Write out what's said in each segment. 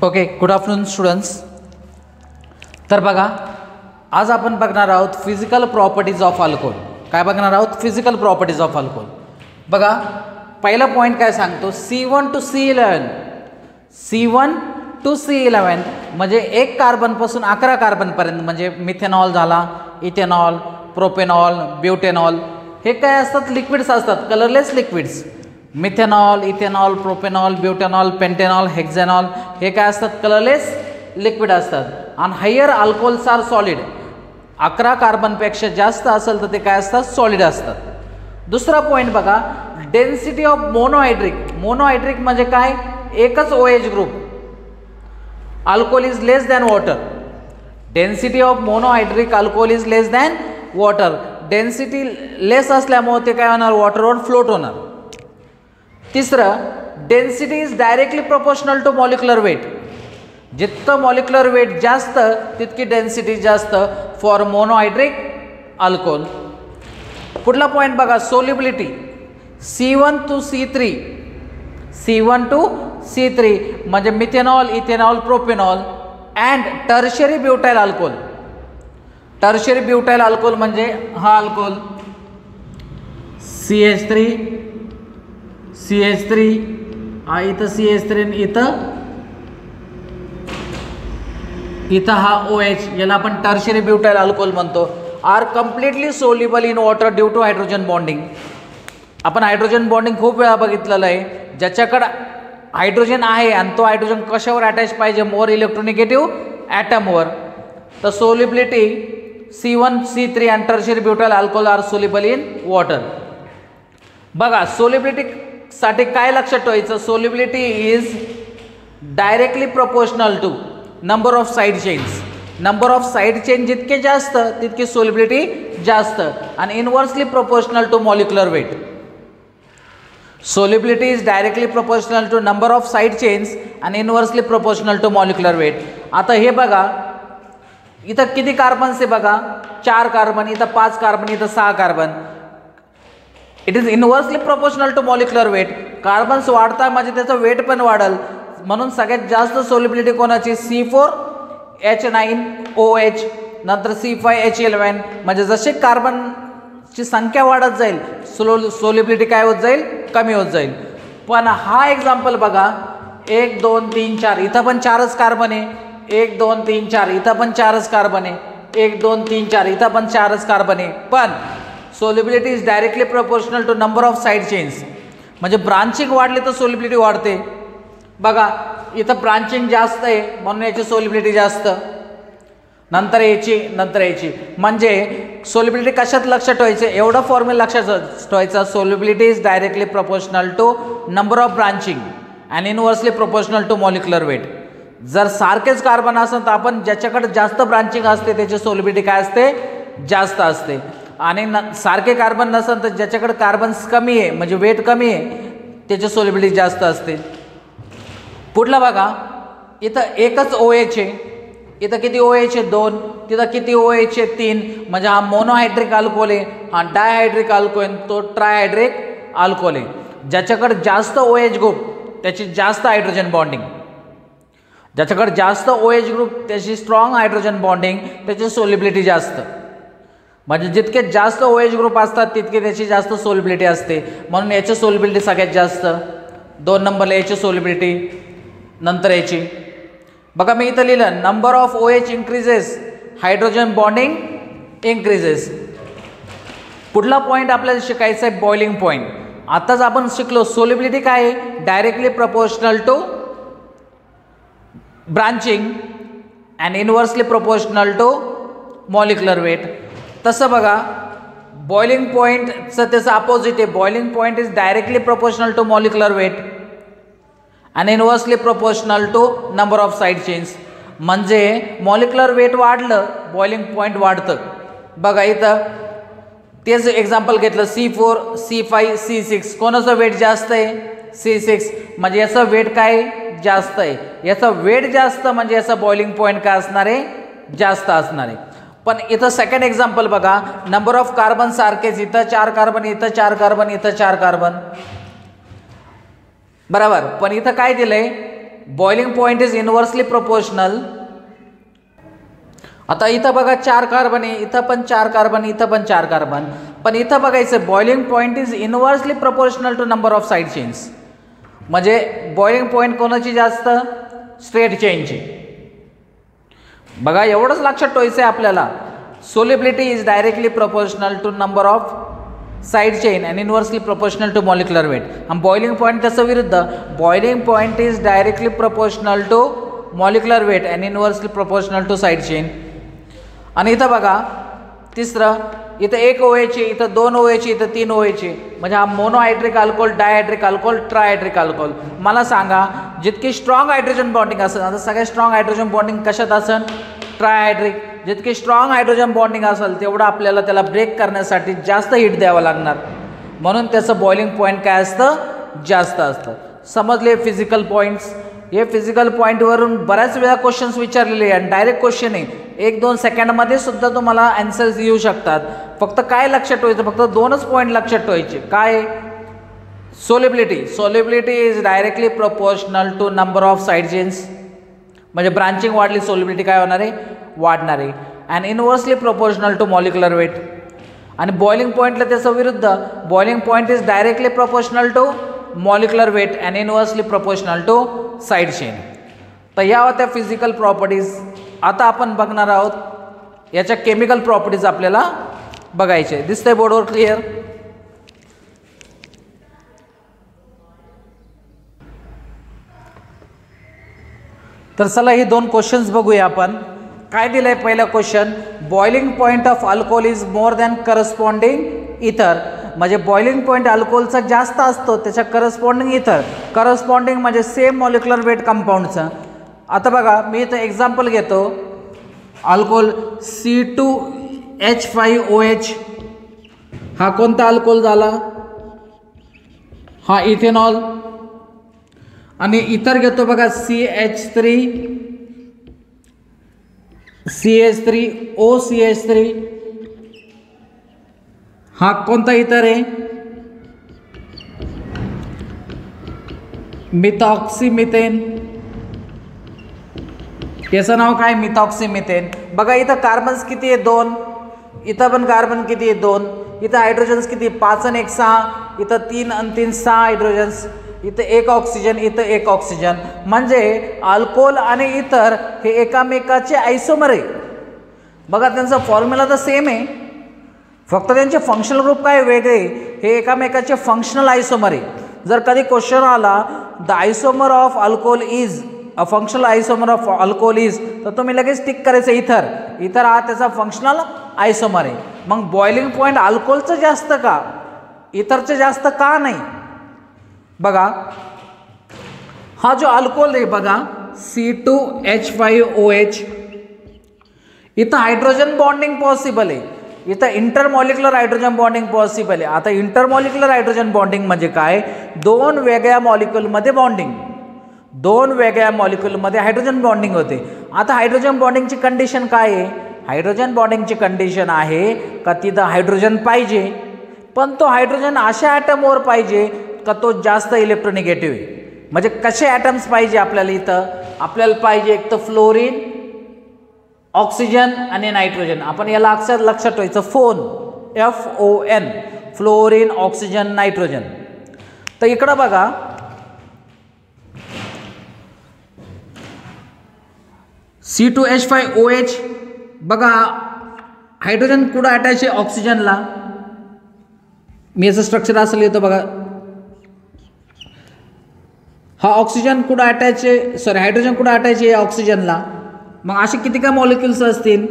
Okay, good afternoon students. तर बघा, आज आपण बघणार आहोत फिजिकल प्रॉपर्टीज ऑफ अल्कोहोल. काय बघणार आहोत? Physical properties of alcohol. बघा, पहिला पॉईंट काय सांगतो, C1 to C11. C1 to C11 म्हणजे एक कार्बनपासून 11 कार्बनपर्यंत, म्हणजे मिथेनॉल झाला, इथेनॉल, प्रोपेनॉल, ब्युटेनॉल, हे काय असतात? लिक्विड्स असतात, colourless liquids. Methanol, ethanol, propanol, butanol, pentanol, hexanol हे काय असतात? कलरलेस लिक्विड असतात. आणि हायर अल्कोहोल्स आर सॉलिड. 11 कार्बनपेक्षा जास्त असेल तर ते काय असतात? सॉलिड असतात. दुसरा पॉईंट बघा, डेन्सिटी ऑफ मोनोहायड्रिक. मोनोहायड्रिक म्हणजे काय? एकच OH ग्रुप. Alcohol is less than water. Density of monohydric alcohol is less than water. Density less असल्यामुळे ते काय होणार? वॉटरवर फ्लोट होणार. तिसरं, density is directly proportional to molecular weight. जितकं मॉलिक्युलर वेट जास्त तितकी डेन्सिटी जास्त फॉर मोनोहायड्रिक अल्कोहोल. पुढला पॉईंट बघा, solubility. C1 to C3. C1 to C3 म्हणजे methanol, ethanol, propanol and tertiary butyl alcohol. Tertiary butyl alcohol म्हणजे हा alcohol CH3 CH3 इथं CH3 इथं हा OH, याला आपण टर्शियरी ब्युटाइल अल्कोहोल म्हणतो. Are completely soluble in water due to hydrogen bonding. आपण हायड्रोजन बॉन्डिंग खूप वेळा बघितलेलं आहे. ज्याच्याकडं हायड्रोजन आहे आणि तो हायड्रोजन कशावर अटॅच पाहिजे? मोर इलेक्ट्रोनिगेटिव्ह ॲटमवर. तर solubility C1 C3 and tertiary butyl alcohol are soluble in water. बघा, सोल्युबिलिटीसाठी काय लक्षात ठेवायचं? Solubility is directly proportional to number of side chains. Number of side chain जितके जास्त तितकी सोल्युबिलिटी जास्त. आणि inversely proportional to molecular weight. Solubility is directly proportional to number of side chains आणि inversely proportional to molecular weight. आता हे बघा, इथं किती कार्बन्स आहे बघा? 4 कार्बन, इथं 5 कार्बन, इथं 6 carbon. It is inversely proportional to molecular weight. Carbons वाढता म्हणजे त्याचं वेट पण वाढल. म्हणून सगळ्यात जास्त सोल्युबिलिटी कोणाची? C4H9OH, नंतर C5H11. म्हणजे जसे कार्बनची संख्या वाढत जाईल सोल्युबिलिटी काय होत जाईल? कमी होत जाईल. पण हा एक्झाम्पल बघा, 1 2 3 4, इथं पण 4च कार्बन आहे. 1 2 3 4, इथं पण 4च कार्बन आहे. 1 2 3 4, इथं पण 4च कार्बन आहे. पण solubility is directly proportional to number of side chains. म्हणजे ब्रांचिंग वाढली तर सोल्युबिलिटी वाढते. बघा, इथं ब्रांचिंग जास्त आहे म्हणून याची सोल्युबिलिटी जास्त, नंतर याची. म्हणजे सोल्युबिलिटी कशात लक्षात ठेवायचं? एवढा फॉर्म्युला लक्षात ठेवायचा. Solubility is directly proportional to number of branching and inversely proportional to molecular weight. जर सारखेच कार्बन असेल तर आपण ज्याच्याकडे जास्त ब्रांचिंग असते त्याची सोल्युबिलिटी काय असते? जास्त असते. आणि सारखे कार्बन नसेल तर ज्याच्याकडे कार्बन्स कमी आहे म्हणजे वेट कमी आहे त्याची सोल्युबिलिटी जास्त असते. पुढला बघा, इथं एकच OH आहे. इथं किती OH आहे? 2. तिथं किती OH आहे? 3. म्हणजे हा मोनोहायड्रिक अल्कोहोल आहे. हा डायहायड्रिक अल्कोहोल आहे, तो ट्रायहायड्रिक अल्कोहोल आहे. ज्याच्याकडे जास्त OH ग्रुप त्याची जास्त हायड्रोजन बॉन्डिंग. ज्याच्याकडे जास्त OH ग्रुप त्याची स्ट्रॉंग हायड्रोजन बॉन्डिंग, त्याची सोल्युबिलिटी जास्त. म्हणजे जितके जास्त OH ग्रुप असतात तितके त्याची जास्त सोल्युबिलिटी असते. म्हणून याची सोल्युबिलिटी सगळ्यात जास्त. 2 नंबरला याची सोल्युबिलिटी, नंतर याची. बघा, मी इथं लिहिलं, number of OH increases, hydrogen bonding increases. पुढला पॉईंट आपल्याला शिकायचा आहे बॉइलिंग पॉईंट. आताच आपण शिकलो सोल्युबिलिटी काय आहे? Directly proportional to branching and inversely proportional to molecular weight. तसं बघा, बॉइलिंग पॉईंटचं त्याचं अपोजिट आहे. Boiling point is directly proportional to molecular weight आणि inversely proportional to number of side chains. म्हणजे मॉलिक्युलर वेट वाढलं बॉइलिंग पॉईंट वाढतं. बघा, इथं तेच एक्झाम्पल घेतलं, C4 C5 C6. कोणाचं वेट जास्त आहे? C6. म्हणजे याचं वेट काय जास्त आहे? याचं वेट जास्त म्हणजे याचं बॉइलिंग पॉईंट काय असणार आहे? जास्त असणार आहे. पण इथं सेकंड एक्झाम्पल बघा, नंबर ऑफ कार्बन सारखेच. इथं 4 कार्बन, इथं 4 कार्बन, इथं 4 कार्बन. बरोबर. पण इथं काय दिलंय? Boiling point is inversely proportional. आता इथं बघा 4 कार्बन आहे, इथं पण 4 कार्बन, इथं पण 4 कार्बन, पण इथं बघायचं boiling point is inversely proportional to number of side chains. म्हणजे बॉइलिंग पॉईंट कोणाची जास्त? स्ट्रेट चेनची. बघा एवढंच लक्षात ठेवायचं आहे आपल्याला. Solubility is directly proportional to number of side chain and inversely proportional to molecular weight. आणि बॉइलिंग पॉईंट त्याचं विरुद्ध, boiling point is directly proportional to molecular weight and inversely proportional to side chain. आणि इथं बघा तिसरं, इथं 1 OH, इथं 2 OH, इथं 3 OH. म्हणजे हा मोनोहायड्रिक अल्कोहोल, डायहायड्रिक अल्कोहोल, ट्रायहायड्रिक अल्कोहोल. मला सांगा जितकी स्ट्रॉंग हायड्रोजन बॉन्डिंग असेल, आता सगळ्यात स्ट्रॉंग हायड्रोजन बॉन्डिंग कशात असेल? ट्रायहायड्रिक. जितकी स्ट्रॉंग हायड्रोजन बॉन्डिंग असेल तेवढं आपल्याला त्याला ब्रेक करण्यासाठी जास्त हीट द्यावं लागणार. म्हणून त्याचं बॉइलिंग पॉईंट काय असतं? जास्त असतं. समजले फिजिकल पॉईंट्स? हे फिजिकल पॉईंटवरून बऱ्याच वेळा क्वेश्चन्स विचारलेले आहे आणि डायरेक्ट क्वेश्चन आहे. 1-2 सेकंडमध्ये सुद्धा तुम्हाला आन्सर्स येऊ शकतात. फक्त काय लक्षात ठेवायचं? फक्त 2च पॉईंट लक्षात ठेवायचे. काय? Solubility. Solubility is directly proportional to number of side chains. म्हणजे ब्रांचिंग वाढली, सोल्युबिलिटी काय होणार आहे? वाढणार आहे. And inversely proportional to molecular weight. आणि बॉइलिंग पॉईंटला त्याचं विरुद्ध, boiling point is directly proportional to molecular weight and inversely proportional to side chain. तर या होत्या फिजिकल प्रॉपर्टीज. आता आपण बघणार आहोत याच्या केमिकल प्रॉपर्टीज आपल्याला बघायचे. दिसतंय बोर्डवर क्लिअर? तर चला हे 2 क्वेश्चन्स बघूया आपण. काय दिलंय पहिला question? Boiling point of alcohol is more than corresponding इथर. म्हणजे बॉइलिंग पॉईंट अल्कोहोलचा जास्त असतो त्याच्या करस्पॉन्डिंग इथर. करस्पॉन्डिंग म्हणजे सेम मॉलिक्युलर वेट कंपाऊंडचं. आता बघा मी इथं एक्झाम्पल घेतो. अल्कोहोल C2H5OH हा कोणता अल्कोहोल झाला? हा इथेनॉल. आणि इतर घेतो बघा CH3OCH3 हा कोणता इतर आहे? मिथॉक्सीमिथेन. याचं नाव काय? मिथॉक्सीमिथेन. बघा इथं कार्बन्स किती आहे? 2. इथं पण कार्बन किती आहे? 2. इथं हायड्रोजन्स किती? 5 आणि 1 6. इथं 3 आणि 3 6 हायड्रोजन्स. इथं 1 ऑक्सिजन, इथं 1 ऑक्सिजन. म्हणजे अल्कोहोल आणि इतर हे एकामेकाचे आयसोमर आहे. बघा त्यांचा फॉर्म्युला तर सेम आहे, फक्त त्यांचे फंक्शनल ग्रुप काय वेगळे. हे एकामेकाचे फंक्शनल आयसोमर आहे. जर कधी क्वेश्चन आला the isomer of alcohol is a functional isomer of alcohol is, तर तुम्ही लगेच टिक करायचं इथर. इथर हा त्याचा फंक्शनल आयसोमर आहे. मग बॉइलिंग पॉईंट अल्कोहोलचं जास्त का, इतरचं जास्त का नाही? बघा हा जो अल्कोहोल आहे बघा C2H5OH, इथं हायड्रोजन बॉन्डिंग पॉसिबल आहे. इथं इंटरमॉलिक्युलर हायड्रोजन बॉन्डिंग पॉसिबल आहे. आता इंटरमॉलिक्युलर हायड्रोजन बॉन्डिंग म्हणजे काय? 2 वेगळ्या मॉलिक्युलमध्ये बॉन्डिंग, 2 वेगळ्या मॉलिक्युलमध्ये हायड्रोजन बॉन्डिंग होते. आता हायड्रोजन बॉन्डिंगची कंडिशन काय आहे? हायड्रोजन बॉन्डिंगची कंडिशन आहे का तिथं हायड्रोजन पाहिजे, पण तो हायड्रोजन अशा ॲटमवर पाहिजे का तो जास्त इलेक्ट्रोनिगेटिव्ह आहे. म्हणजे कसे ॲटम्स पाहिजे आपल्याला? इथं आपल्याला पाहिजे एक तर फ्लोरीन, ऑक्सिजन आणि नायट्रोजन. आपण याला अक्षर लक्षात ठेवायचं phone, FON, fluorine, oxygen, nitrogen. तर इकडं बघा C2H5OH बघा हायड्रोजन कुठं अटॅच आहे? ऑक्सिजनला. मी याचं स्ट्रक्चर असं लिहितो बघा. हा ऑक्सिजन कुठं अटॅच आहे? सॉरी हायड्रोजन कुठं अटॅच आहे? ऑक्सिजनला. मग असे किती का मॉलिक्युल्स असतील?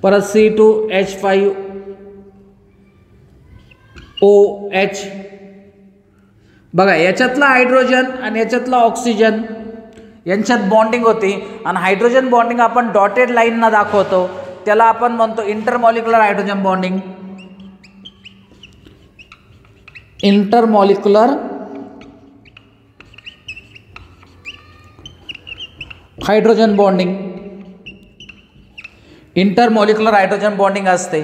परत C2H5OH बघा याच्यातला हायड्रोजन आणि याच्यातला ऑक्सिजन यांच्यात बॉन्डिंग होती. आणि हायड्रोजन बॉन्डिंग आपण डॉटेड लाईनना दाखवतो, त्याला आपण म्हणतो intermolecular hydrogen bonding. Intermolecular hydrogen bonding, intermolecular hydrogen bonding असते.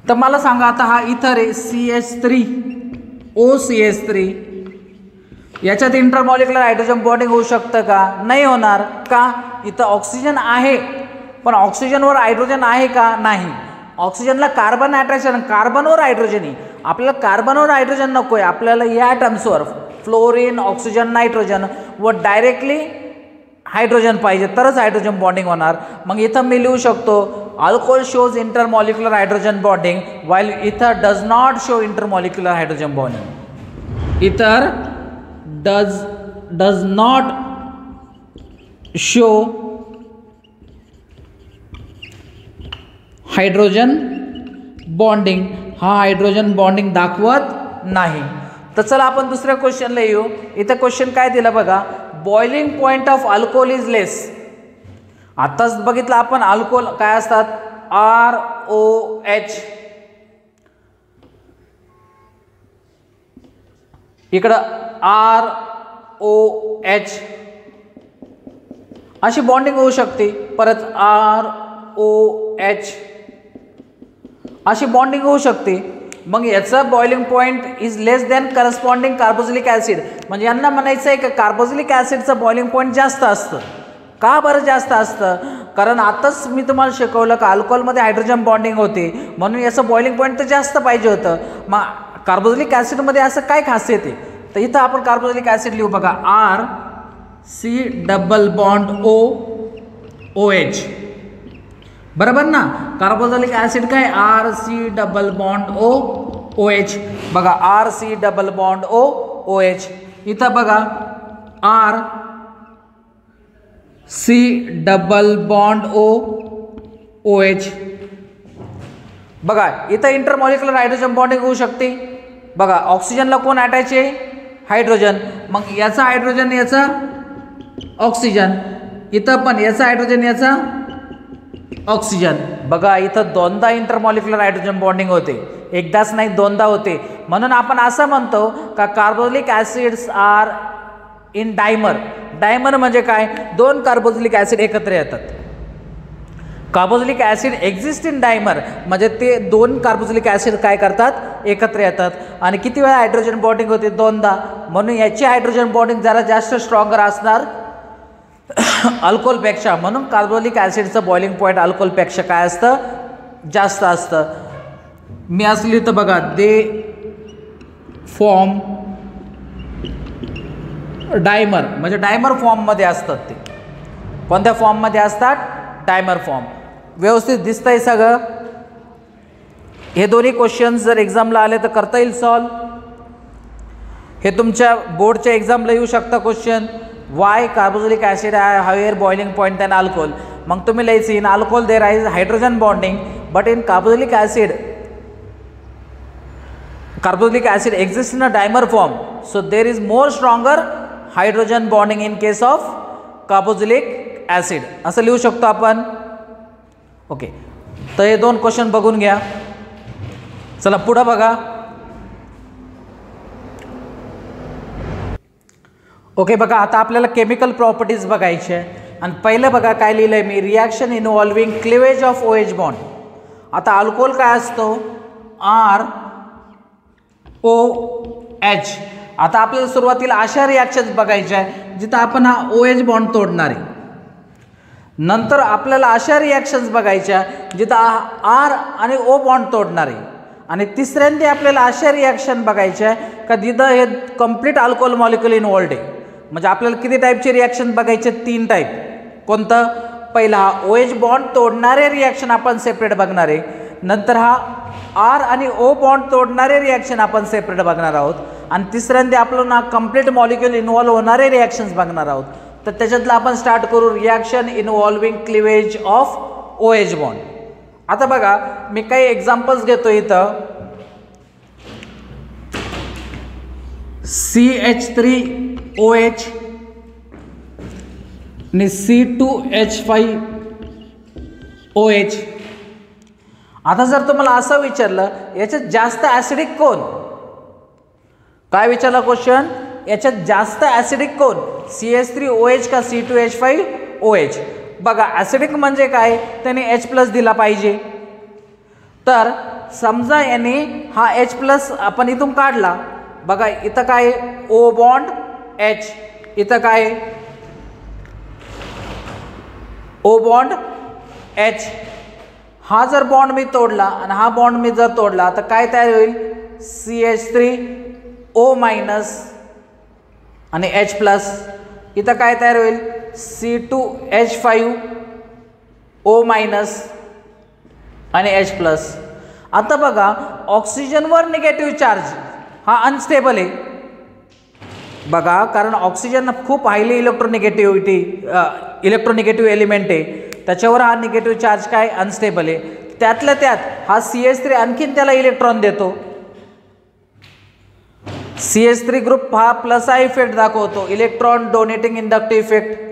तर मला सांगा आता हा इथर आहे CH3OCH3, याच्यात इंटरमॉलिक्युलर हायड्रोजन बॉन्डिंग होऊ शकतं का? नाही होणार. का? इथं ऑक्सिजन आहे, पण ऑक्सिजनवर हायड्रोजन आहे का? नाही. ऑक्सिजनला कार्बन अट्रॅक्शन, कार्बनवर हायड्रोजन आहे. आपल्याला कार्बनवर हायड्रोजन नको आहे, आपल्याला या टर्म्सवर फ्लोरीन, ऑक्सिजन, नायट्रोजन व डायरेक्टली हायड्रोजन पाहिजे, तरच हायड्रोजन बॉन्डिंग होणार. मग इथं मी लिहू शकतो alcohol shows intermolecular hydrogen bonding while ether does not show intermolecular hydrogen bonding. Ether does not show hydrogen bonding, हा हायड्रोजन बॉन्डिंग दाखवत नाही. तर चला आपण दुसऱ्या क्वेश्चनला येऊ. इथं क्वेश्चन काय दिला बघा, boiling point of alcohol is less. आताच बघितलं आपण अल्कोहोल काय असतात, ROH, इकडं ROH अशी बॉन्डिंग होऊ शकते. परत ROH अशी बॉन्डिंग होऊ शकते. मग याचं boiling point is less than corresponding carboxylic acid. म्हणजे यांना म्हणायचं आहे की कार्बोक्सिलिक ॲसिडचं बॉइलिंग पॉईंट जास्त असतं. का बरं जास्त असतं? कारण आताच मी तुम्हाला शिकवलं का अल्कोहोलमध्ये हायड्रोजन बॉन्डिंग होते, म्हणून याचं बॉइलिंग पॉईंट तर जास्त पाहिजे होतं. मग कार्बोक्सिलिक ॲसिडमध्ये असं काय खासियत आहे? तर इथं आपण कार्बोक्सिलिक ॲसिड लिहू बघा, RC∪OH. बरोबर ना? कार्बोक्सिलिक ॲसिड काय, RC∪OH. बघा RC∪OH. इथं बघा RC∪OH. बघा इथं इंटरमॉलिक्युलर हायड्रोजन बॉन्डिंग होऊ शकते. बघा ऑक्सिजनला कोण अटॅच आहे, हायड्रोजन. मग याचा हायड्रोजन याचा ऑक्सिजन, इथं पण याचा हायड्रोजन याचा ऑक्सिजन. बघा इथं दोनदा इंटरमॉलिक्युलर हायड्रोजन बॉन्डिंग होते, एकदाच नाही दोनदा होते. म्हणून आपण असं म्हणतो का carboxylic acids are in dimer. Dimer म्हणजे काय, दोन कार्बोक्सिलिक ॲसिड एकत्र येतात. Carboxylic acid exist in dimer म्हणजे ते दोन कार्बोक्सिलिक ॲसिड काय करतात, एकत्र येतात. आणि किती वेळा हायड्रोजन बॉन्डिंग होते, दोनदा. म्हणून याची हायड्रोजन बॉन्डिंग जरा जास्त स्ट्रॉंगर असणार अल्कोहोलपेक्षा. म्हणून कार्बोक्सिलिक ॲसिडचं बॉइलिंग पॉईंट अल्कोहोलपेक्षा काय असतं, जास्त असतं. मी असं लिहितं बघा, दे फॉर्म डायमर म्हणजे डायमर फॉर्ममध्ये असतात. ते कोणत्या फॉर्ममध्ये असतात, डायमर फॉर्म. व्यवस्थित दिसतंय सगळं. हे दोन्ही क्वेश्चन्स जर एक्झामला आले तर करता येईल सॉल्व. हे तुमच्या बोर्डच्या एक्झामला येऊ शकता question. Why carboxylic acid higher boiling point than alcohol. मग तुम्ही लिहायचं, in alcohol there is hydrogen bonding but in carboxylic acid exists in a dimer form, so there is more stronger hydrogen bonding in case of carboxylic acid. असं लिहू शकतो आपण. Okay, तर हे दोन क्वेश्चन बघून घ्या. चला पुढं बघा. ओके बघा, आता आपल्याला केमिकल प्रॉपर्टीज बघायचे आहे. आणि पहिलं बघा काय लिहिलं आहे मी, reaction involving cleavage of OH bond. आता अल्कोहोल काय असतो, ROH. आता आपल्याला सुरुवातीला अशा रिॲक्शन्स बघायच्या आहे जिथं आपण हा OH बॉन्ड तोडणार आहे. नंतर आपल्याला अशा रिॲक्शन्स बघायच्या जिथं R आणि O बॉन्ड तोडणार आहे. आणि तिसऱ्यांदा आपल्याला अशा रिॲक्शन बघायच्या का जिथं हे कम्प्लीट अल्कोहोल मॉलिक्युल इन्व्हॉल्ड आहे. म्हणजे आपल्याला किती टाईपचे रिॲक्शन बघायचे, 3 टाईप. कोणतं, पहिला हा OH बॉन्ड तोडणारे रिॲक्शन आपण सेपरेट बघणार आहे. नंतर हा R आणि O बॉन्ड तोडणारे रिॲक्शन आपण सेपरेट बघणार आहोत. आणि तिसऱ्यांदा आपलं ना कम्प्लीट मॉलिक्युल इन्व्हॉल्व होणारे रिॲक्शन्स बघणार आहोत. तर त्याच्यातलं आपण स्टार्ट करू, reaction involving cleavage of OH bond. आता बघा मी काही एक्झाम्पल्स घेतो इथं. CH3OH आणि C2H5OH. आता जर तुम्हाला असं विचारलं याच्यात जास्त ॲसिडिक कोण, काय विचारला क्वेश्चन, याच्यात जास्त ॲसिडिक कोण, CH3OH का C2H5OH. बघा ॲसिडिक म्हणजे काय, त्याने H+ दिला पाहिजे. तर समजा याने हा H+ आपण इथून काढला. बघा इथं काय O बॉन्ड H. इथं काय आहे? O bond H. हा जर बॉन्ड मी तोडला आणि हा बॉन्ड मी जर तोडला तर काय तयार होईल? CH3O मायनस आणि H प्लस. इथं काय तयार होईल? C2H5O मायनस आणि H प्लस. आता बघा ऑक्सिजनवर निगेटिव्ह चार्ज हा अनस्टेबल आहे बघा, कारण ऑक्सिजन खूप हायली इलेक्ट्रोनिगेटिव्ह एलिमेंट आहे, त्याच्यावर हा निगेटिव्ह चार्ज काय अनस्टेबल आहे. त्यातल्या त्यात हा CH3 आणखीन त्याला इलेक्ट्रॉन देतो. CH3 ग्रुप हा प्लस हा इफेक्ट दाखवतो, इलेक्ट्रॉन डोनेटिंग इंडक्टिव्ह इफेक्ट.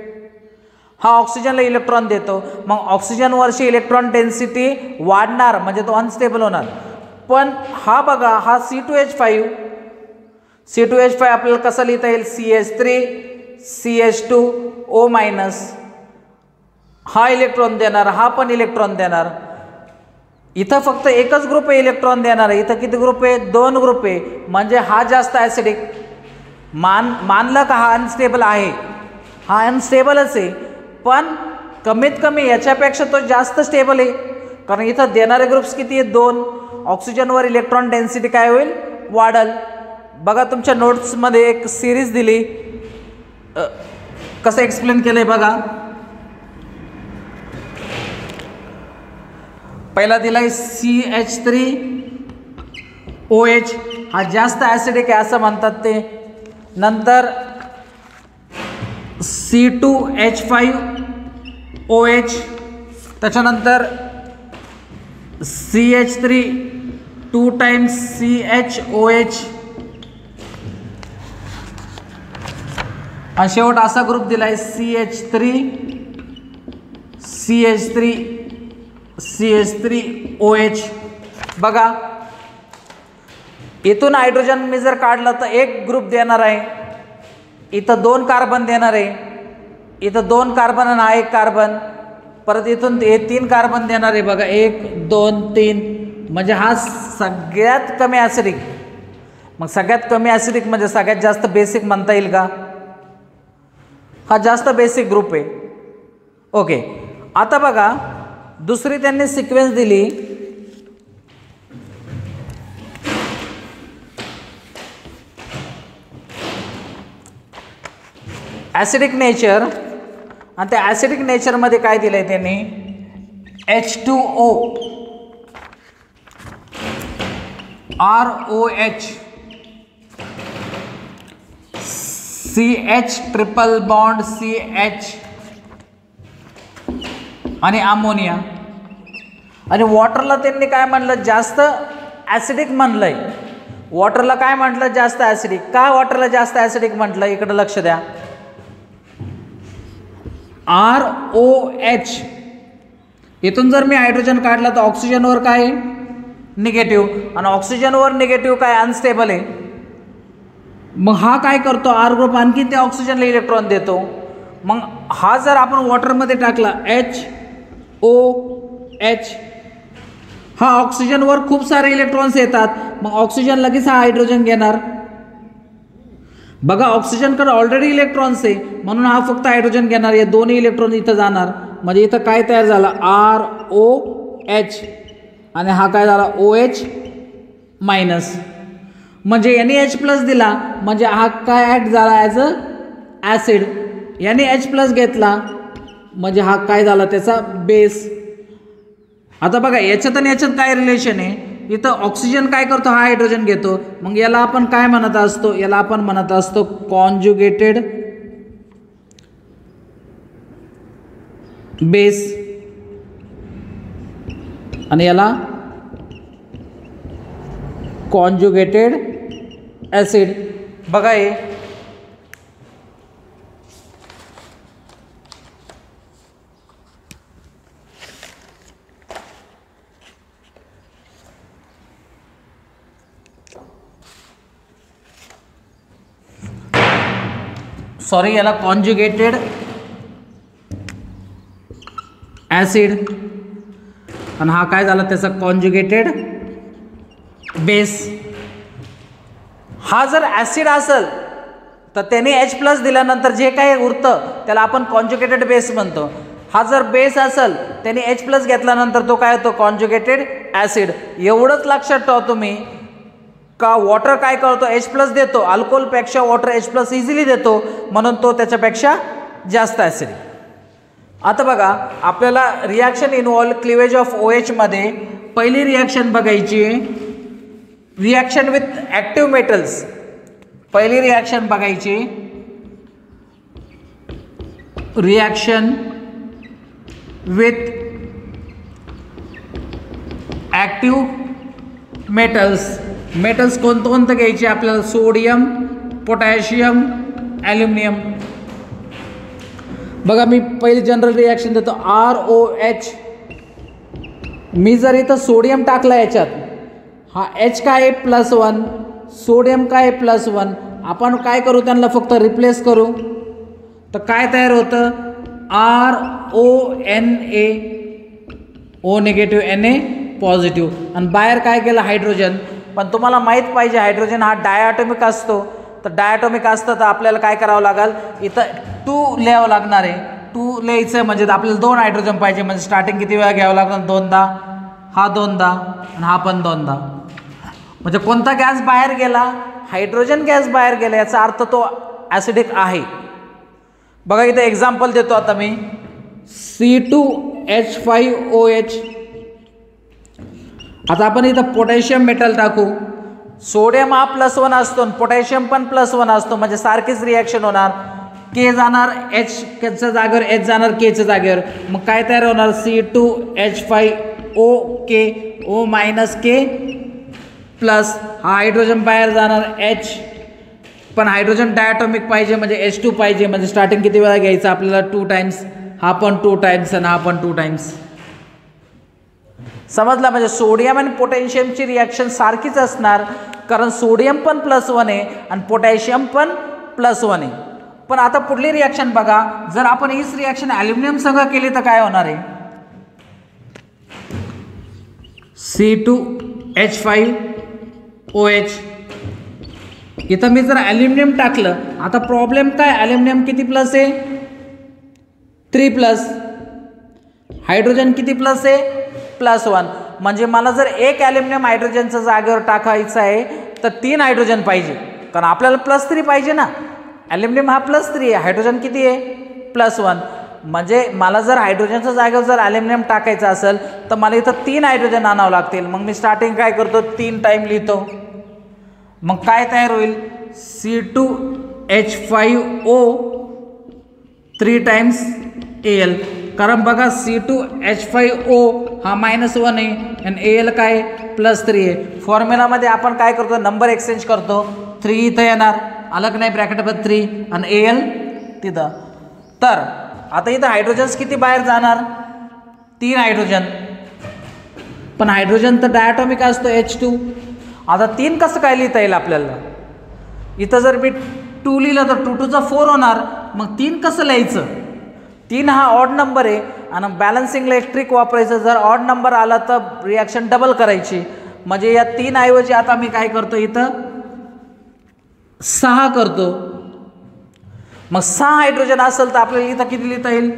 हा ऑक्सिजनला इलेक्ट्रॉन देतो, मग ऑक्सिजनवरची इलेक्ट्रॉन डेन्सिटी वाढणार म्हणजे तो अनस्टेबल होणार. पण हा बघा हा C2H5 आपल्याला कसं लिहिता येईल? CH3CH2O minus. हा इलेक्ट्रॉन देणार, हा पण इलेक्ट्रॉन देणार. इथं फक्त एकच ग्रुप आहे इलेक्ट्रॉन देणार आहे, इथं किती ग्रुप आहे? 2 ग्रुप आहे. म्हणजे हा जास्त ॲसिडिक. मानलं का हा अनस्टेबल आहे? हा अनस्टेबलच आहे, पण कमीत कमी याच्यापेक्षा तो जास्त स्टेबल आहे, कारण इथं देणारे ग्रुप्स किती आहेत? 2. ऑक्सिजनवर इलेक्ट्रॉन डेन्सिटी काय होईल? वाढल. बघा तुमच्या नोट्समध्ये एक सिरीज दिली, कसं एक्सप्लेन केलंय बघा. पहिला दिलाय CH3OH, हा जास्त ॲसिडिक आहे असं म्हणतात ते. नंतर C2H5OH, त्याच्यानंतर CH3 2 times CHOH, आणि शेवट असा ग्रुप दिलाय CH3OH. बघा इथून हायड्रोजन मी जर काढला तर एक ग्रुप देणार आहे, इथं 2 कार्बन देणार आहे, इथं 2 कार्बन आणि हा 1 कार्बन, परत इथून हे 3 कार्बन देणार आहे बघा, 1 2 3. म्हणजे हा सगळ्यात कमी ॲसिडिक. मग सगळ्यात कमी ॲसिडिक म्हणजे सगळ्यात जास्त बेसिक म्हणता येईल का? हा जास्त बेसिक ग्रुप आहे. ओके, आता बघा दुसरी त्यांनी सिक्वेन्स दिली, ॲसिडिक नेचर. आणि त्या ॲसिडिक नेचरमध्ये काय दिलं आहे त्यांनी? H2O, ROH, CH triple bond CH आणि अमोनिया. आणि वॉटरला त्यांनी काय म्हणलं? जास्त ॲसिडिक म्हणलंय. वॉटरला काय म्हटलं? जास्त ॲसिडिक. का वॉटरला जास्त ॲसिडिक म्हटलं? इकडे लक्ष द्या. ROH, इथून जर मी हायड्रोजन काढला तर ऑक्सिजनवर काय? निगेटिव्ह. आणि ऑक्सिजनवर निगेटिव्ह काय? अनस्टेबल आहे. मग हा काय करतो? R ग्रुप आणखी त्या ऑक्सिजनला इलेक्ट्रॉन देतो. मग हा जर आपण वॉटरमध्ये टाकला HOH, हा ऑक्सिजनवर खूप सारे इलेक्ट्रॉन्स येतात, मग ऑक्सिजन लगेच हा हायड्रोजन घेणार. बघा ऑक्सिजनकडे ऑलरेडी इलेक्ट्रॉन्स आहे, म्हणून हा फक्त हायड्रोजन घेणार. या दोन्ही इलेक्ट्रॉन इथं जाणार, म्हणजे इथं काय तयार झालं? ROH, आणि हा काय झाला? OH minus. म्हणजे याने H प्लस दिला, म्हणजे हा काय ॲड झाला? As a acid. याने H प्लस घेतला, म्हणजे हा काय झाला? त्याचा बेस. आता बघा याच्यात आणि याच्यात काय रिलेशन आहे? इथं ऑक्सिजन काय करतो? हा हायड्रोजन घेतो, मग याला आपण काय म्हणत असतो? याला आपण म्हणत असतो कॉन्जुगेटेड बेस, आणि याला कॉन्जुगेटेड ॲसिड. बघा हे सॉरी, याला कॉन्जुगेटेड ॲसिड, आणि हा काय झाला? त्याचा कॉन्जुगेटेड बेस. हा जर ॲसिड असेल तर त्याने H प्लस दिल्यानंतर जे काही उरतं त्याला आपण कॉन्जुगेटेड बेस म्हणतो. हा जर बेस असेल त्याने H प्लस घेतल्यानंतर तो काय होतो कॉन्जुगेटेड ॲसिड. एवढंच लक्षात ठेवा तुम्ही का वॉटर काय करतो H प्लस देतो, अल्कोहोलपेक्षा वॉटर H प्लस इझिली देतो म्हणून तो त्याच्यापेक्षा जास्त ॲसिडिक. आता बघा आपल्याला reaction involve cleavage of OH मध्ये पहिली रिॲक्शन बघायची रिॲक्शन विथ ॲक्टिव्ह मेटल्स. पहिली रिॲक्शन बघायची reaction with active metals. Metals कोणतं घ्यायचे आपल्याला सोडियम, पोटॅशियम, ॲल्युमिनियम. बघा मी पहिली जनरल रिॲक्शन देतो ROH. मी जर इथं सोडियम टाकला याच्यात, हा H काय आहे +1, सोडियम काय आहे +1. आपण काय करू त्यांना फक्त रिप्लेस करू तर काय तयार होतं RONA, O negative Na positive आणि बाहेर काय केलं हायड्रोजन. पण तुम्हाला माहीत पाहिजे हायड्रोजन हा डायॲटॉमिक असतो. तर डायॲटॉमिक असतं तर आपल्याला काय करावं लागेल इथं 2 लिहावं लागणार आहे. 2 लिहायचं म्हणजे आपल्याला 2 हायड्रोजन पाहिजे म्हणजे स्टार्टिंग किती वेळा घ्यावं लागणार 2दा, हा 2दा आणि हा पण 2दा. म्हणजे कोणता गॅस बाहेर गेला हायड्रोजन गॅस बाहेर गेला याचा अर्थ तो ॲसिडिक आहे. बघा इथं एक्झाम्पल देतो आता मी C2H5OH. आता आपण इथं पोटॅशियम मेटल टाकू. सोडियम हा +1 असतो आणि पोटॅशियम पण +1 असतो म्हणजे सारखीच रिॲक्शन होणार. K जाणार Hच्या जागेवर, H जाणार Kच्या जागेवर. मग काय तयार होणार C2H5OK, O - K प्लस हा हायड्रोजन बाहेर जाणार H. पण हायड्रोजन डायॲटॉमिक पाहिजे म्हणजे H2 पाहिजे म्हणजे स्टार्टिंग किती वेळा घ्यायचं आपल्याला 2 टाइम्स, हा पण 2 टाइम्स आणि हा पण 2 टाइम्स. समजला. म्हणजे सोडियम आणि पोटॅशियमची रिॲक्शन सारखीच असणार कारण सोडियम पण +1 आहे आणि पोटॅशियम पण +1 आहे. पण आता पुढली रिॲक्शन बघा जर आपण हीच रिॲक्शन ॲल्युमिनियम संग केली तर काय होणार आहे C2H5OH. इथं मी जर ॲल्युमिनियम टाकलं आता प्रॉब्लेम काय ॲल्युमिनियम किती प्लस आहे 3+, हायड्रोजन किती प्लस आहे +1. म्हणजे मला जर एक ॲल्युमिनियम हायड्रोजनच्या जागेवर टाकायचं आहे तर 3 हायड्रोजन पाहिजे कारण आपल्याला +3 पाहिजे ना. ॲल्युमिनियम हा +3 आहे, हायड्रोजन किती आहे +1. म्हणजे मला जर हायड्रोजनच्या जागेवर जर ॲल्युमिनियम टाकायचं असेल तर मला इथं 3 हायड्रोजन आणावं लागतील. मग मी स्टार्टिंग काय करतो 3 टाईम लिहितो. मग काय तयार होईल C2H5O 3 टाइम्स Al. कारण बघा C2H5O हा -1 आहे आणि Al काय +3 आहे. फॉर्म्युलामध्ये आपण काय करतो नंबर एक्सचेंज करतो. 3 इथं येणार अलग नाही ब्रॅकेटमध्ये 3 आणि Al तिथं. तर आता इथं हायड्रोजन्स किती बाहेर जाणार 3 हायड्रोजन. पण हायड्रोजन तर डायॲटॉमिक असतो H2. आता 3 कसं काय लिहिता येईल आपल्याला. इथं जर मी 2 लिहिलं तर 2 चा 4 होणार. मग 3 कसं लिहायचं. 3 हा ऑड नंबर आहे आणि बॅलन्सिंगला एक ट्रिक वापरायचं. जर ऑड नंबर आला तर रिॲक्शन डबल करायची. म्हणजे या 3 ऐवजी आता मी काय करतो इथं 6 करतो. मग 6 हायड्रोजन असेल तर आपल्याला इथं किती लिहिता येईल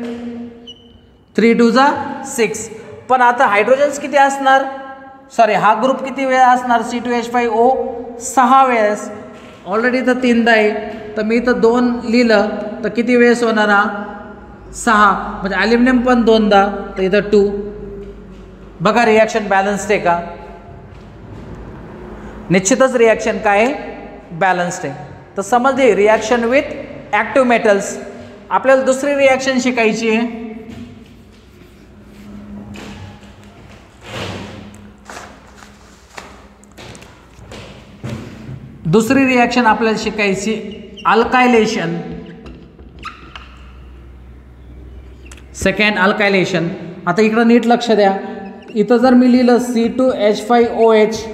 3 2 जा 6. पण आता हायड्रोजन्स किती असणार सॉरी हा ग्रुप किती वेळा असणार C2H5O 6 वेळेस. ऑलरेडी इथं 3दा आहे तर मी इथं 2 लिहिलं तर किती वेळेस होणार हा 6. म्हणजे ॲल्युमिनियम पण 2दा तर इथं 2. बघा रिॲक्शन बॅलन्स्ड आहे का. निश्चितच रिॲक्शन काय आहे बॅलन्स्ड आहे. तर समजली रिॲक्शन विथ ॲक्टिव्ह मेटल्स. आपल्याला दुसरी रिॲक्शन शिकायची आहे. दुसरी रिॲक्शन आपल्याला शिकायची अल्कायलेशन. सेकंड अल्कायलेशन. आता इकडं नीट लक्ष द्या. इथं जर मी लिहिलं C2H5OH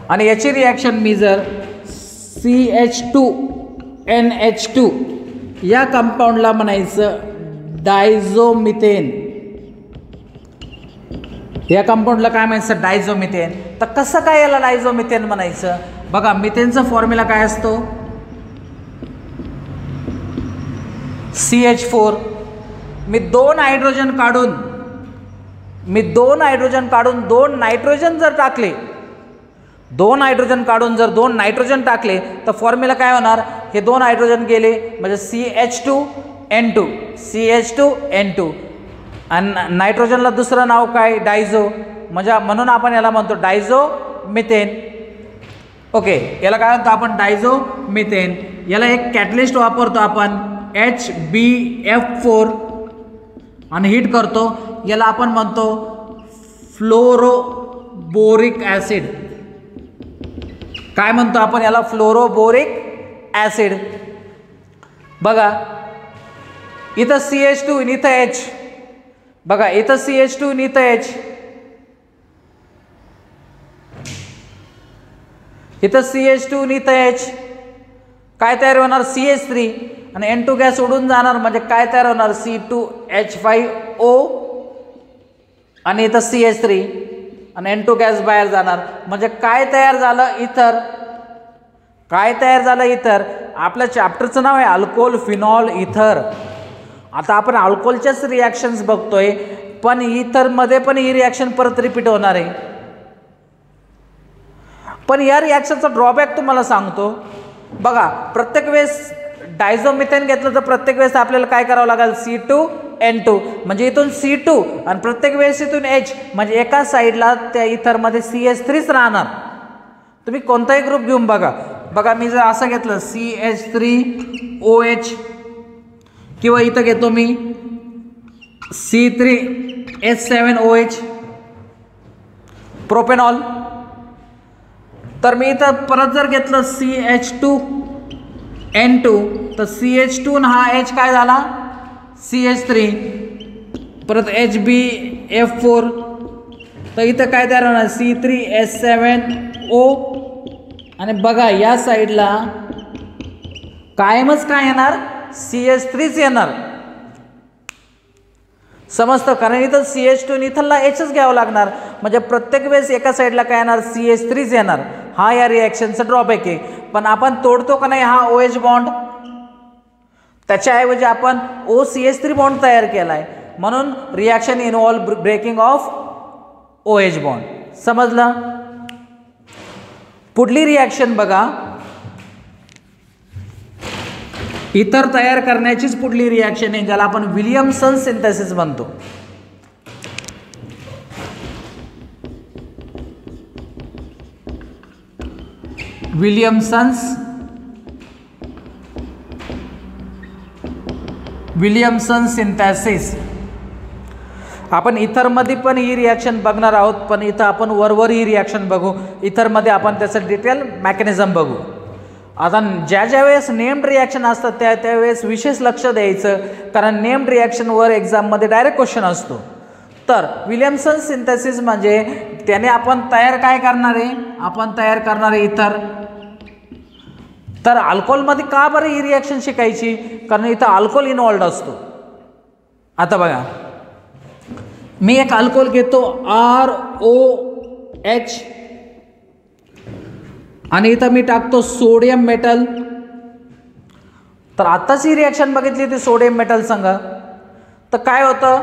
आणि याची रिॲक्शन मी जर CH2NH2 या कंपाऊंडला म्हणायचं डायझोमिथेन. या कंपाऊंडला काय म्हणायचं डायझोमिथेन. तर कसं काय याला डायझोमिथेन म्हणायचं बघा मिथेनचा फॉर्म्युला काय असतो, CH4. मी दोन हायड्रोजन काढून दोन नायट्रोजन जर टाकले, दोन हायड्रोजन काढून जर दोन नायट्रोजन टाकले तर फॉर्म्युला काय होणार, हे दोन हायड्रोजन गेले म्हणजे CH2N2, CH2N2 आणि नायट्रोजनला दुसरं नाव काय, डायझो, म्हणजे म्हणून आपण याला म्हणतो डायझो मिथेन. ओके, याला काय म्हणतो आपण, डायझो मिथेन. याला एक कॅटलिस्ट वापरतो आपण HbF4 आणि हीट करतो, याला आपण म्हणतो फ्लोरोबोरिक ॲसिड. काय म्हणतो आपण याला, फ्लोरोबोरिक ॲसिड. बघा इथं CH2 आणि इथं H, बघा इथं CH2 आणि इथं H, इथं CH2 आणि इथं H, काय तयार होणार, CH3 आणि N2 गॅस उडून जाणार म्हणजे काय तयार होणार, C2H5O आणि इथं CH3 आणि N2 गॅस बाहेर जाणार म्हणजे काय तयार झालं, इथर. काय तयार झालं, इथर. आपल्या चॅप्टरचं नाव आहे अल्कोहोल फिनॉल इथर. आता आपण अल्कोहोलच्याच रिॲक्शन्स बघतोय, पण इथरमध्ये पण ही रिॲक्शन परत रिपीट होणार आहे. पण या रिॲक्शनचा ड्रॉबॅक तुम्हाला सांगतो. बघा प्रत्येक वेळेस डायझोमिथेन घेतलं तर प्रत्येक वेळेस आपल्याला काय करावं लागेल, C2N2 म्हणजे इथून C2 आणि प्रत्येक वेळेस इथून H म्हणजे एका साईडला त्या इथरमध्ये CH3च राहणार. तुम्ही कोणताही ग्रुप घेऊन बघा. बघा मी जर असं घेतलं CH3OH किंवा इथं घेतो मी C3H7OH प्रोपेनॉल, तर मी इथं परत जर घेतलं CH2N2 तर CH2 हा H काय झाला, CH3, परत HbF4, तर इथं काय तयार होणार, C3H7O आणि बघा या साईडला कायमच काय येणार, CH3च येणार. समजतं, कारण इथं CH2 आणि इथला Hच घ्यावं लागणार म्हणजे प्रत्येक वेळेस एका साईडला काय येणार, CH3च येणार. हा या रिॲक्शनचा ड्रॉबॅक आहे. पण आपण तोडतो का नाही हा OH बॉन्ड, त्याच्याऐवजी आपण OCH3 बॉन्ड तयार केला आहे म्हणून reaction involve breaking of OH bond. समजलं. पुढली रिॲक्शन बघा, इतर तयार करण्याचीच पुढली रिॲक्शन आहे ज्याला आपण विलियमसन सिंथेसिस म्हणतो. Williamson synthesis. आपण इथरमध्ये पण ही रिॲक्शन बघणार आहोत, पण इथं आपण वरवर ही रिॲक्शन बघू. इथरमध्ये आपण त्याचं डिटेल मेकॅनिझम बघू. आता ज्या वेळेस नेम्ड रिॲक्शन असतात त्यावेळेस विशेष लक्ष द्यायचं, कारण नेम्ड रिॲक्शनवर एक्झाममध्ये डायरेक्ट क्वेश्चन असतो. तर विलियमसन सिंथेसिस म्हणजे त्याने आपण तयार काय करणार आहे, आपण तयार करणार आहे इथर. तर अल्कोहोलमध्ये का बरं ही रिॲक्शन शिकायची, कारण इथं अल्कोहोल इन्व्हॉल्ड असतो. आता बघा मी एक अल्कोहोल घेतो ROH आणि इथं मी टाकतो सोडियम मेटल. तर आत्ताच ही रिॲक्शन बघितली ती सोडियम मेटल संग, तर काय होतं,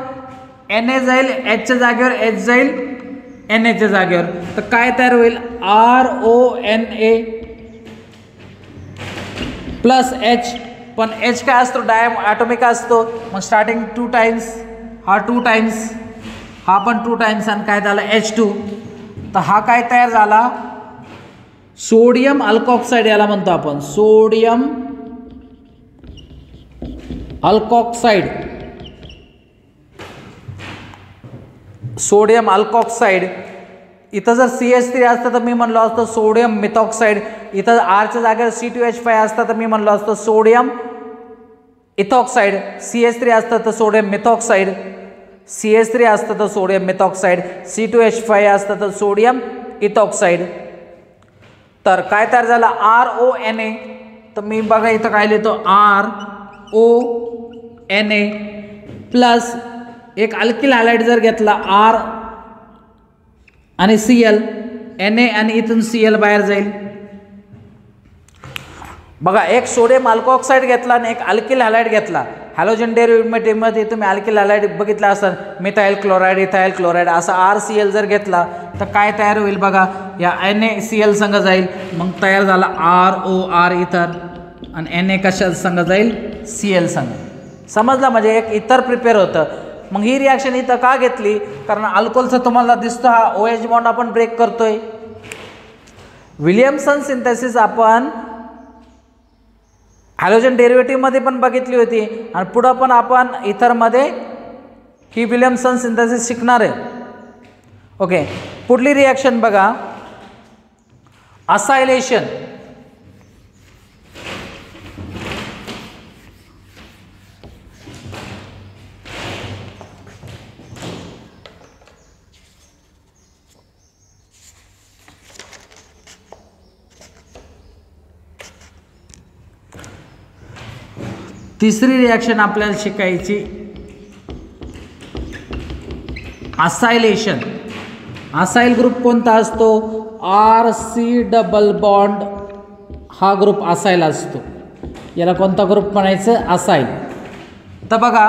Na जाईल Hच्या जागेवर, H जाईल Na जागेवर, तर काय तयार होईल, RONA प्लस H. पण H काय असतो, ॲटॉमिक असतो, मग स्टार्टिंग 2 टाइम्स, हा 2 टाइम्स, हा पण 2 टाइम्स आणि काय झाला H2. तर हा काय तयार झाला, सोडियम अल्कॉक्साइड याला म्हणतो आपण, सोडियम अल्कॉक्साइड. सोडियम अल्कॉक्साइड. इथं जर CH3 असतं तर मी म्हणलो असतो सोडियम मिथॉक्साइड. इथं Rच्या जागेवर C2H5 असतं तर मी म्हणलो असतो सोडियम इथॉक्साइड. CH3 असतं तर सोडियम मिथॉक्साइड, CH3 असतं तर सोडियम मिथॉक्साइड, C2H5 असतं तर सोडियम इथॉक्साइड. तर काय तयार झालं, RONA. तर मी बघा इथं काय लिहितो, RONA प्लस एक अल्किल हॅलाइड जर घेतला R आणि Cl, Na आणि इथून Cl बाहेर जाईल, बघा, एक सोडियम अल्कोऑक्साईड घेतला आणि एक अल्किल हॅलाइड घेतला. हॅलोजन डेरिव्हेटिव्हमध्ये तुम्ही अल्किल हॅलाइड बघितला असाल, मिथाइल क्लोराईड, इथाइल क्लोराईड असा RCl जर घेतला तर काय तयार होईल बघा, या NaCl संग जाईल, मग तयार झाला ROR इथर, आणि Na कशा संग जाईल, Cl संग. समजलं, म्हणजे एक इतर प्रिपेअर होतं. मग ही रिॲक्शन इथं का घेतली, कारण अल्कोहोलचा तुम्हाला दिसतो हा OH बॉन्ड आपण ब्रेक करतोय. विलियमसन सिंथेसिस आपण हॅलोजन डेरिव्हेटिव्हमध्ये पण बघितली होती, आणि पुढं पण आपण इथरमध्ये ही विलियमसन सिंथेसिस शिकणार आहे. ओके, पुढली रिॲक्शन बघा, असायलेशन. तिसरी रिॲक्शन आपल्याला शिकायची असायलेशन. असाइल ग्रुप कोणता असतो, RC डबल बॉन्ड हा ग्रुप असाइल असतो. याला कोणता ग्रुप म्हणायचं, असाइल. तर बघा,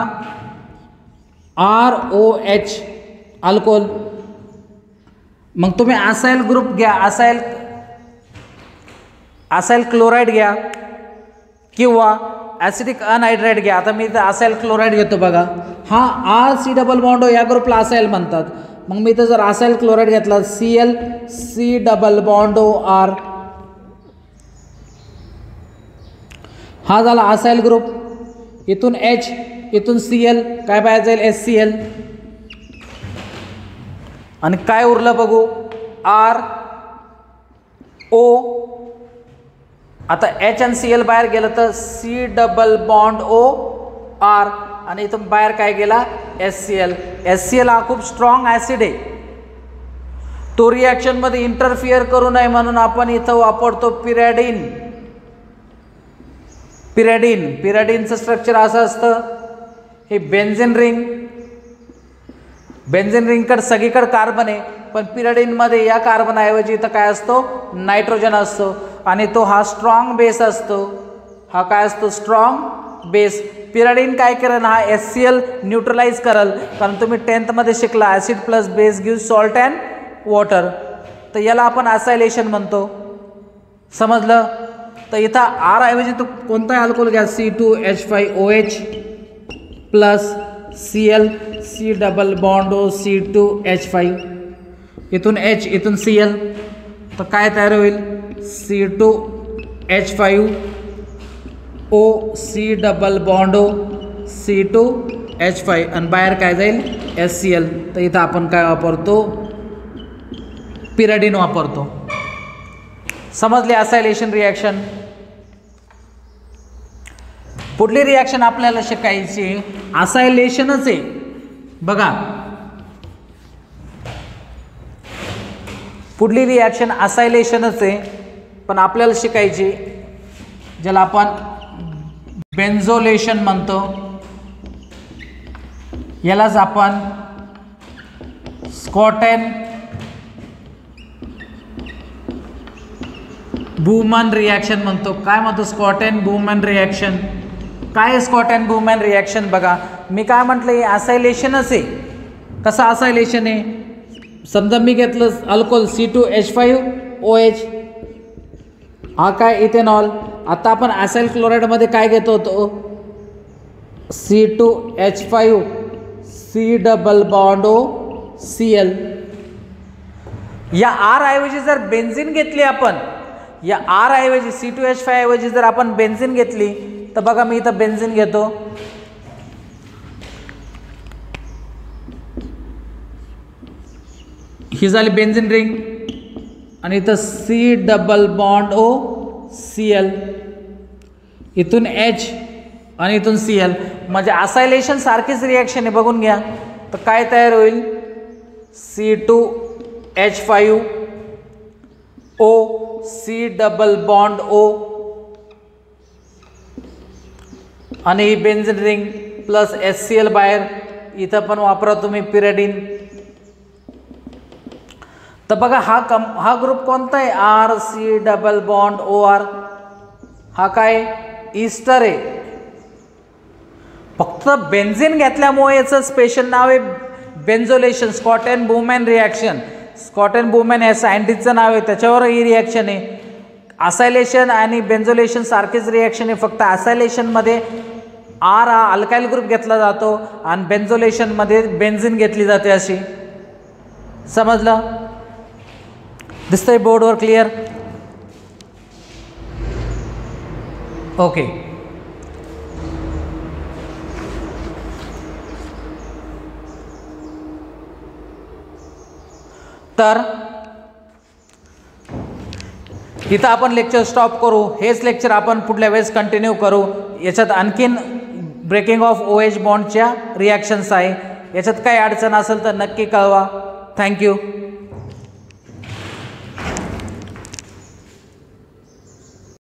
ROH अल्कोहोल, मग तुम्ही असाइल ग्रुप घ्या, असाइल क्लोराईड घ्या किंवा ॲसिडिक अनहायड्रेट घ्या. आता मी इथं असाइल क्लोराईड घेतो बघा, हा RC डबल बॉन्ड या ग्रुपला असाइल म्हणतात. मग मी इथं जर असाइल क्लोराईड घेतला, Cl C double bond R, हा झाला असाइल ग्रुप. इथून H, इथून Cl, काय बाहेर जाईल, HCl, आणि काय उरलं बघू, R O. आता H आणि Cl बाहेर गेलं तर C double bond O R, आणि इथून बाहेर काय गेला, HCl. HCl हा खूप स्ट्रॉंग ॲसिड आहे, तो रिॲक्शनमध्ये इंटरफिअर करू नये म्हणून आपण इथं वापरतो पिरॅडिन. पिरॅडिनचं स्ट्रक्चर असं असतं, हे बेन्झिन रिंगकडे सगळीकडे कार्बन आहे, पण पिरॅडिनमध्ये या कार्बनऐवजी इथं काय असतो, नायट्रोजन असतो, आणि तो हा स्ट्रॉंग बेस असतो. हा काय असतो, स्ट्रॉंग बेस. पिरॅडिन काय करेल, हा HCl न्यूट्रलाइज करल, कारण तुम्ही 10th मध्ये शिकला acid plus base give salt and water. तर याला आपण असायलेशन म्हणतो. समजलं. तर इथं R ऐवजी तो कोणता अल्कोहोल घ्या, C2H5OH plus Cl C double bond O C2H5, इथून H, इथून Cl, तर काय तयार होईल, C2H5O C double bond O C2H5, आणि बाहेर काय जाईल, HCl. तर इथं आपण काय वापरतो, पिरॅडिन वापरतो. समजले असायलेशन रिॲक्शन. पुढली रिॲक्शन आपल्याला शिकायची असायलेशनच आहे. बघा, पुढली रिॲक्शन असायलेशनच आहे, पण आपल्याला शिकायची ज्याला आपण बेन्झोलेशन म्हणतो. यालाच आपण स्कॉटन बुमन रिॲक्शन म्हणतो. काय म्हणतो, स्कॉटन बुमन रिॲक्शन. काय स्कॉटन बुमन रिॲक्शन, बघा मी काय म्हटलं, हे असायलेशनच आहे. कसं असायलेशन आहे, समजा मी घेतलं अल्कोहोल C2H5OH, हा काय इथेनॉल. आता आपण असाइल क्लोराईडमध्ये काय घेतो होतो, C2H5 C double bond O Cl. या R ऐवजी जर बेन्झिन घेतली आपण, या R ऐवजी C2H5 ऐवजी जर आपण बेन्झिन घेतली, तर बघा मी इथं बेन्झिन घेतो, ही झाली बेन्झिन रिंग, आणि इथं C double bond O Cl, इथून H आणि इथून Cl. म्हणजे असायलेशन सारखीच रिॲक्शन आहे, बघून घ्या. तर काय तयार होईल, C2H5O C double bond O, आणि ही बेन्झिन रिंग प्लस HCl बाहेर. इथं पण वापरा तुम्ही पिरॅडिन. तर बघा हा ग्रुप कोणता आहे, RC डबल बॉन्ड OR. हा काय ईस्टर आहे. फक्त बेन्झिन घेतल्यामुळे याचं स्पेशल नाव आहे benzoylation, Scott and Baumann reaction. Scott and Baumann या सायंटिस्टचं नाव आहे, त्याच्यावर ही रिॲक्शन आहे. असायलेशन आणि बेन्झोलेशन सारखीच रिॲक्शन आहे, फक्त असायलेशनमध्ये आर हा अल्काइल ग्रुप घेतला जातो आणि बेन्झोलेशनमध्ये बेन्झिन घेतली जाते. अशी समजलं? दिसतंय बोर्डवर क्लिअर? ओके. तर इथं आपण लेक्चर स्टॉप करू. हेच लेक्चर आपण पुढल्या वेळेस कंटिन्यू करू. याच्यात आणखीन ब्रेकिंग ऑफ OH बॉन्डच्या रिॲक्शन्स आहे. याच्यात काही अडचण असेल तर नक्की कळवा. थँक्यू.